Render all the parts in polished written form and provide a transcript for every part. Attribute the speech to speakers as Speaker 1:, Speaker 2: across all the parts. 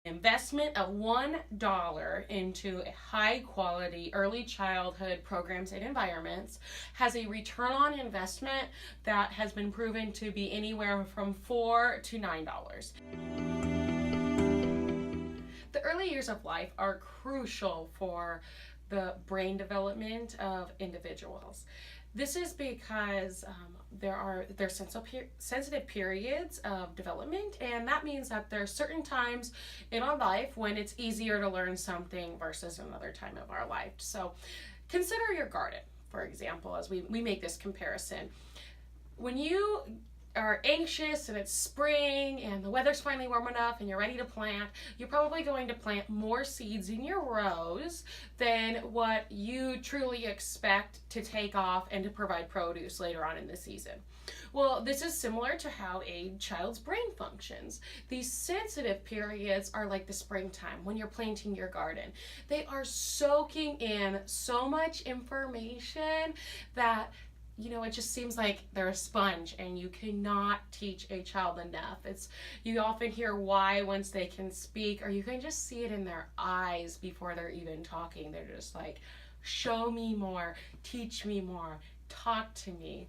Speaker 1: Investment of $1 into high quality early childhood programs and environments has a return on investment that has been proven to be anywhere from $4 to $9. The early years of life are crucial for the brain development of individuals. This is because there's sensitive periods of development, and that means that there are certain times in our life when it's easier to learn something versus another time of our life. So consider your garden, for example, as we make this comparison. When you are anxious and it's spring and the weather's finally warm enough and you're ready to plant, you're probably going to plant more seeds in your rows than what you truly expect to take off and to provide produce later on in the season. Well, this is similar to how a child's brain functions. These sensitive periods are like the springtime when you're planting your garden. They are soaking in so much information that it just seems like they're a sponge, and you cannot teach a child enough. You often hear why once they can speak, or you can just see it in their eyes before they're even talking. They're just like, show me more, teach me more, talk to me.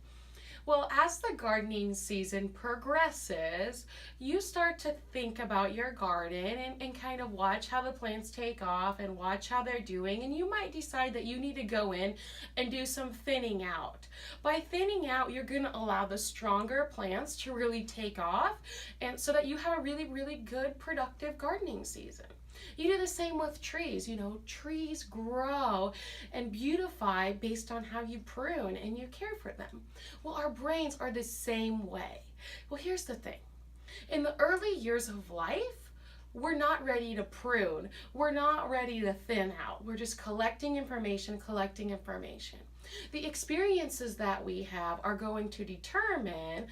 Speaker 1: Well, as the gardening season progresses, you start to think about your garden and kind of watch how the plants take off and watch how they're doing. And you might decide that you need to go in and do some thinning out. By thinning out, you're going to allow the stronger plants to really take off, and so that you have a really, really good, productive gardening season. You do the same with trees. Trees grow and beautify based on how you prune and you care for them. Well, our brains are the same way. Well, here's the thing. In the early years of life, we're not ready to prune. We're not ready to thin out. We're just collecting information. The experiences that we have are going to determine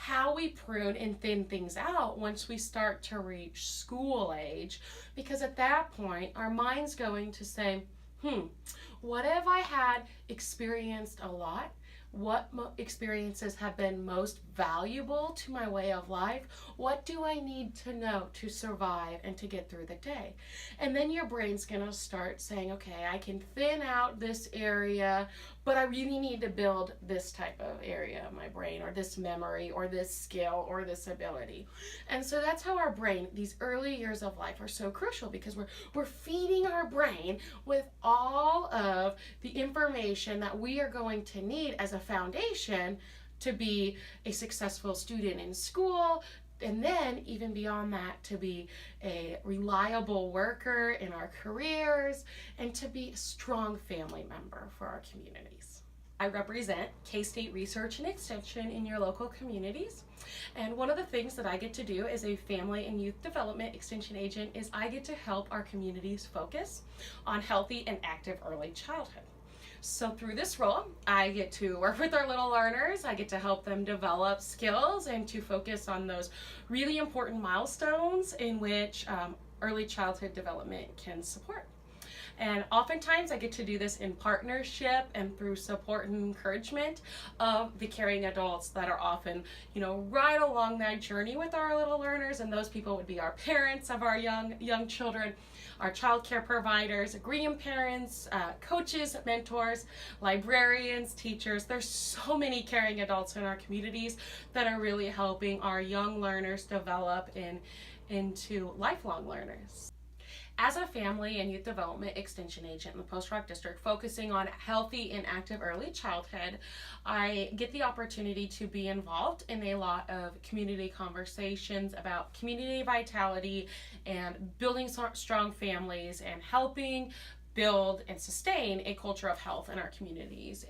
Speaker 1: how we prune and thin things out once we start to reach school age, because at that point our mind's going to say, what have I had experienced a lot? What experiences have been most valuable to my way of life? What do I need to know to survive and to get through the day? And then your brain's going to start saying, okay, I can thin out this area, but I really need to build this type of area of my brain, or this memory, or this skill, or this ability. And so that's how our brain, these early years of life, are so crucial, because we're feeding our brain with all of the information that we are going to need as a foundation to be a successful student in school, and then even beyond that, to be a reliable worker in our careers, and to be a strong family member for our communities. I represent K-State Research and Extension in your local communities, and one of the things that I get to do as a family and youth development extension agent is I get to help our communities focus on healthy and active early childhood. So through this role, I get to work with our little learners. I get to help them develop skills and to focus on those really important milestones in which early childhood development can support. And oftentimes I get to do this in partnership and through support and encouragement of the caring adults that are often, right along that journey with our little learners. And those people would be our parents of our young children, our child care providers, grandparents, coaches, mentors, librarians, teachers. There's so many caring adults in our communities that are really helping our young learners develop into lifelong learners. As a family and youth development extension agent in the Post Rock District focusing on healthy and active early childhood, I get the opportunity to be involved in a lot of community conversations about community vitality and building strong families and helping build and sustain a culture of health in our communities.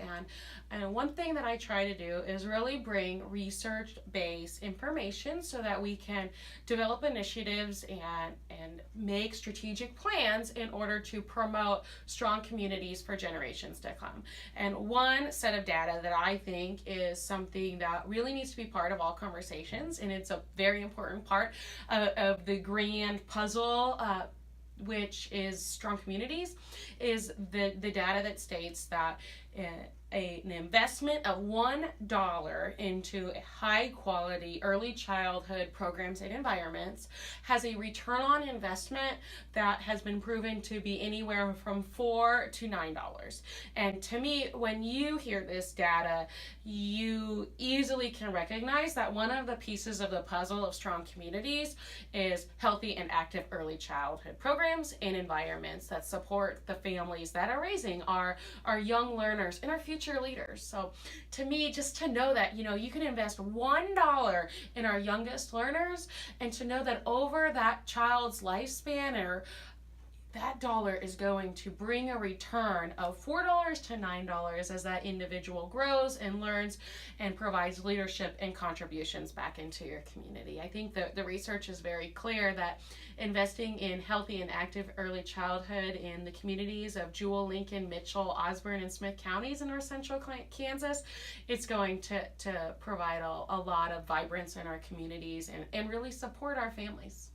Speaker 1: And one thing that I try to do is really bring research-based information so that we can develop initiatives and make strategic plans in order to promote strong communities for generations to come. And one set of data that I think is something that really needs to be part of all conversations, and it's a very important part of the grand puzzle, which is strong communities, is the data that states that an investment of $1 into high quality early childhood programs and environments has a return on investment that has been proven to be anywhere from $4 to $9. And to me, when you hear this data, you easily can recognize that one of the pieces of the puzzle of strong communities is healthy and active early childhood programs and environments that support the families that are raising our young learners and our future leaders. So to me, just to know that, you can invest $1 in our youngest learners, and to know that over that child's lifespan, or that dollar is going to bring a return of $4 to $9 as that individual grows and learns and provides leadership and contributions back into your community. I think that the research is very clear that investing in healthy and active early childhood in the communities of Jewell, Lincoln, Mitchell, Osborne, and Smith counties in our central Kansas, it's going to provide a lot of vibrance in our communities and really support our families.